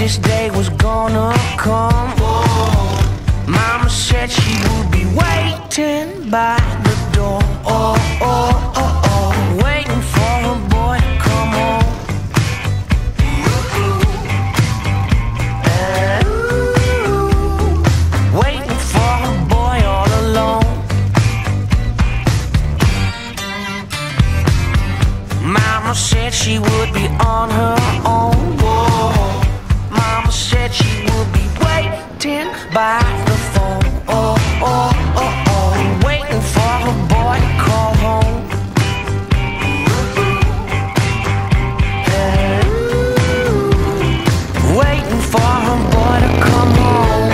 this day was gonna come. Mama said she would be waiting by the door. Oh, oh, oh, oh, waiting for her boy to come home. Waiting for her boy all alone. Mama said she would be on her own. Whoa. Mama said she would be waiting by the phone. Oh, oh, oh, oh, waiting for her boy to call home. Waiting for her boy to come home.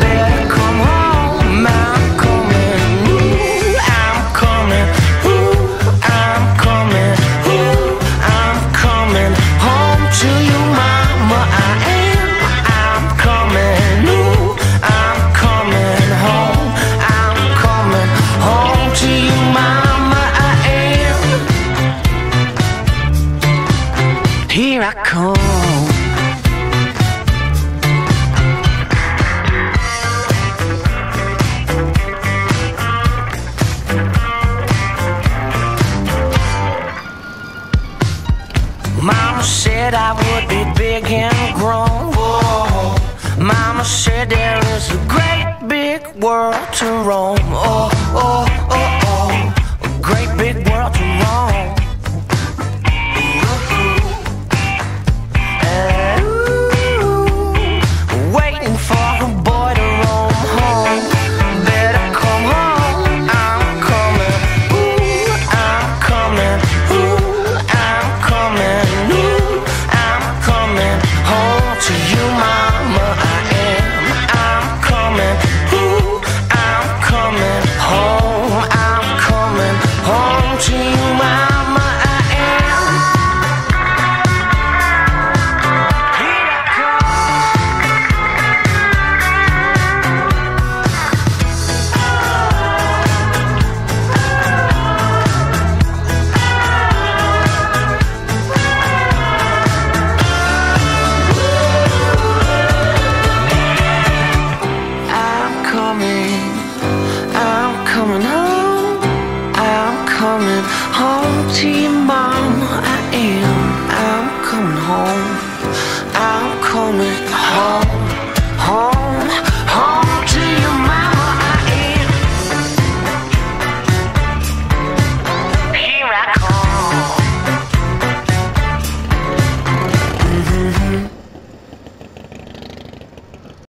Better come home, I'm coming. Ooh, I'm coming. Ooh, I'm coming. Ooh, I'm coming home to you, mama. I'm coming. Ooh, I'm coming home. I'm coming home to you, mama. Here I come. Mama said I would be big and grown. Whoa. Mama said there is a great big world to roam. Oh, oh, oh, oh, a great big world